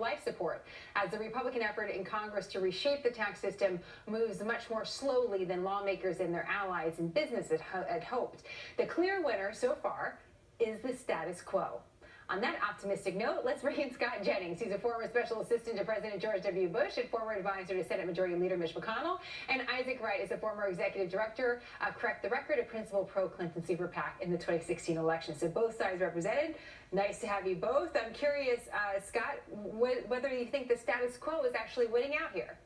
life support, as the Republican effort in Congress to reshape the tax system moves much more slowly than lawmakers and their allies and businesses had hoped. The clear winner so far is the status quo. On that optimistic note, let's bring in Scott Jennings. He's a former special assistant to President George W. Bush and former advisor to Senate Majority Leader Mitch McConnell. And Isaac Wright is a former executive director of Correct the Record, a principal pro-Clinton super PAC in the 2016 election. So both sides represented. Nice to have you both. I'm curious, Scott, whether you think the status quo is actually winning out here.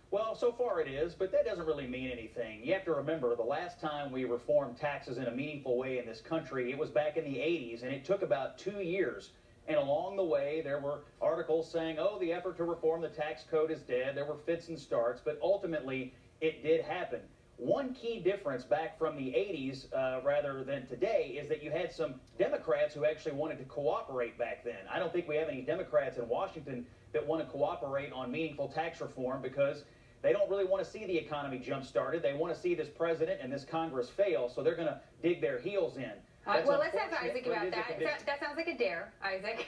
Well, so far it is, but that doesn't really mean anything. You have to remember, the last time we reformed taxes in a meaningful way in this country, it was back in the 80s, and it took about 2 years. And along the way, there were articles saying, oh, the effort to reform the tax code is dead. There were fits and starts, but ultimately, it did happen. One key difference back from the 80s rather than today is that you had some Democrats who actually wanted to cooperate back then. I don't think we have any Democrats in Washington that want to cooperate on meaningful tax reform because they don't really want to see the economy jump-started. They want to see this president and this Congress fail, so they're going to dig their heels in. Well, let's ask Isaac about that. That sounds like a dare, Isaac.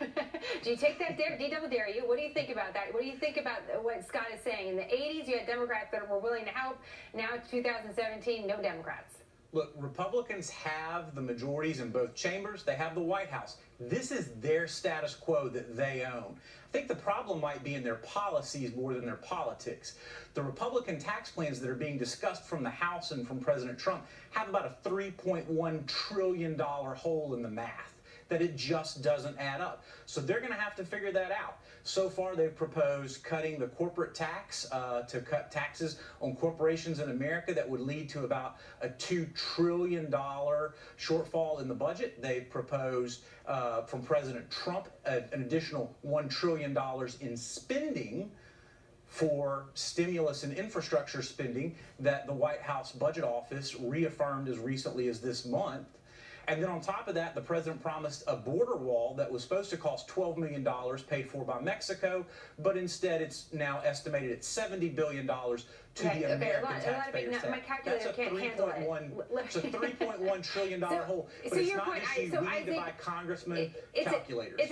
Do you take that dare? Do you double dare you? What do you think about that? What do you think about what Scott is saying? In the 80s, you had Democrats that were willing to help. Now, 2017, no Democrats. Look, Republicans have the majorities in both chambers. They have the White House. This is their status quo that they own. I think the problem might be in their policies more than their politics. The Republican tax plans that are being discussed from the House and from President Trump have about a $3.1 trillion hole in the math, that it just doesn't add up. So they're going to have to figure that out. So far, they've proposed cutting the corporate tax to cut taxes on corporations in America that would lead to about a $2 trillion shortfall in the budget. They've proposed from President Trump an additional $1 trillion in spending for stimulus and infrastructure spending that the White House Budget Office reaffirmed as recently as this month. And then on top of that, the president promised a border wall that was supposed to cost $12 million paid for by Mexico, but instead it's now estimated at $70 billion to the American taxpayers. My calculator can't handle it. It's a $3.1 trillion hole, but it's not an issue we need to buy congressman calculators. It's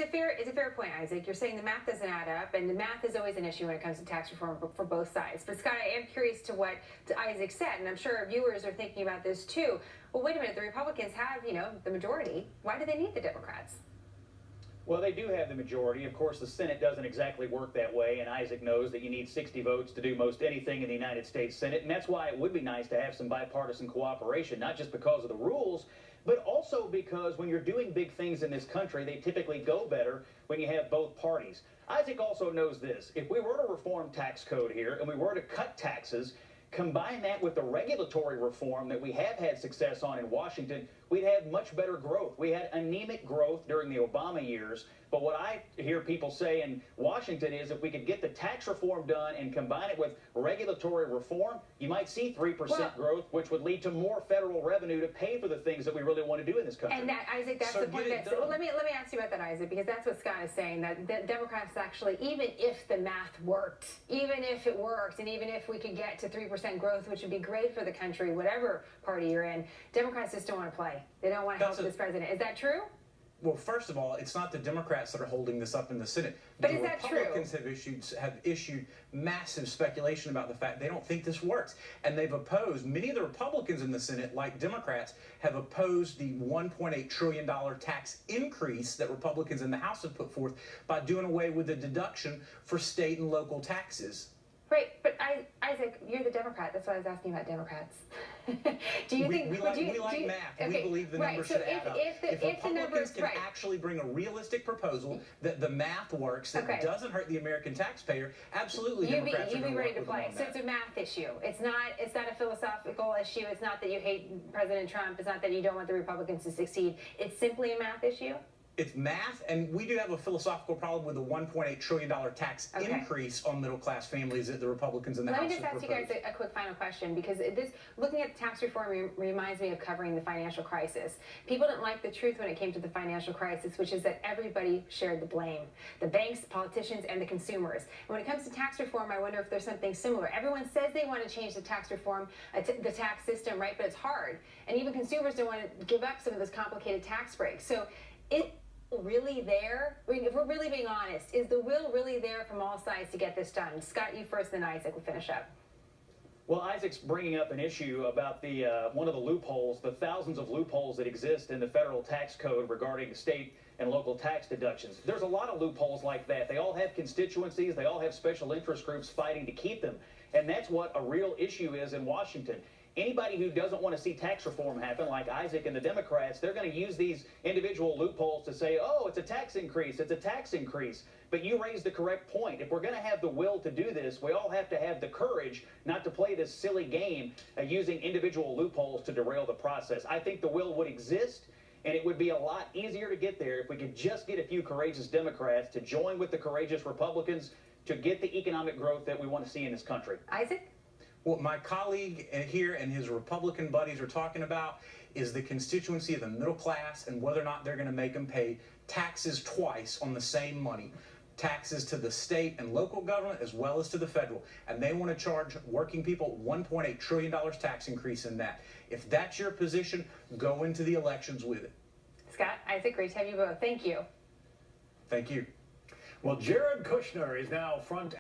a fair point, Isaac. You're saying the math doesn't add up, and the math is always an issue when it comes to tax reform for both sides. But Scott, I am curious to what Isaac said, and I'm sure viewers are thinking about this too. Well, wait a minute, the Republicans have, the majority. Why do they need the Democrats? Well, they do have the majority. Of course, the Senate doesn't exactly work that way, and Isaac knows that you need 60 votes to do most anything in the United States Senate, and that's why it would be nice to have some bipartisan cooperation, not just because of the rules, but also because when you're doing big things in this country, they typically go better when you have both parties. Isaac also knows this. If we were to reform tax code here and we were to cut taxes, combine that with the regulatory reform that we have had success on in Washington, we'd have much better growth. We had anemic growth during the Obama years, but what I hear people say in Washington is if we could get the tax reform done and combine it with regulatory reform, you might see 3% growth, which would lead to more federal revenue to pay for the things that we really want to do in this country. And that, Isaac, that's the point. Well, let me ask you about that, Isaac, because that's what Scott is saying, that the Democrats actually, even if the math worked, even if it worked, and even if we could get to 3% growth, which would be great for the country, whatever party you're in, Democrats just don't want to play. They don't want to help this president. Is that true? Well, first of all, it's not the Democrats that are holding this up in the Senate. But the is that true? Republicans have issued massive speculation about the fact they don't think this works. And they've opposed, many of the Republicans in the Senate, like Democrats, have opposed the $1.8 trillion tax increase that Republicans in the House have put forth by doing away with the deduction for state and local taxes. Right, but Isaac, you're the Democrat. That's why I was asking about Democrats. Do you think we like math? Okay, we believe the numbers should add up. If Republicans can actually bring a realistic proposal that the math works, that doesn't hurt the American taxpayer, absolutely Democrats are going to ready to play. So it's a math issue. It's not a philosophical issue. It's not that you hate President Trump. It's not that you don't want the Republicans to succeed. It's simply a math issue. It's math, and we do have a philosophical problem with the $1.8 trillion tax increase on middle-class families that the Republicans in the House have proposed. Let me just ask you guys a quick final question, because looking at the tax reform reminds me of covering the financial crisis. People didn't like the truth when it came to the financial crisis, which is that everybody shared the blame. The banks, the politicians, and the consumers. And when it comes to tax reform, I wonder if there's something similar. Everyone says they want to change the tax reform, the tax system, right? But it's hard. And even consumers don't want to give up some of those complicated tax breaks. So really there? I mean, if we're really being honest, is the will really there from all sides to get this done? Scott, you first, then Isaac will finish up. Well, Isaac's bringing up an issue about the one of the loopholes, the thousands of loopholes that exist in the federal tax code regarding state and local tax deductions. There's a lot of loopholes like that. They all have constituencies. They all have special interest groups fighting to keep them. And that's what a real issue is in Washington. Anybody who doesn't want to see tax reform happen, like Isaac and the Democrats, they're going to use these individual loopholes to say, oh, it's a tax increase, it's a tax increase. But you raised the correct point. If we're going to have the will to do this, we all have to have the courage not to play this silly game using individual loopholes to derail the process. I think the will would exist, and it would be a lot easier to get there if we could just get a few courageous Democrats to join with the courageous Republicans to get the economic growth that we want to see in this country. Isaac? What my colleague here and his Republican buddies are talking about is the constituency of the middle class and whether or not they're going to make them pay taxes twice on the same money. Taxes to the state and local government as well as to the federal. And they want to charge working people $1.8 trillion tax increase in that. If that's your position, go into the elections with it. Scott, Isaac, great to have you both. Thank you. Thank you. Well, Jared Kushner is now front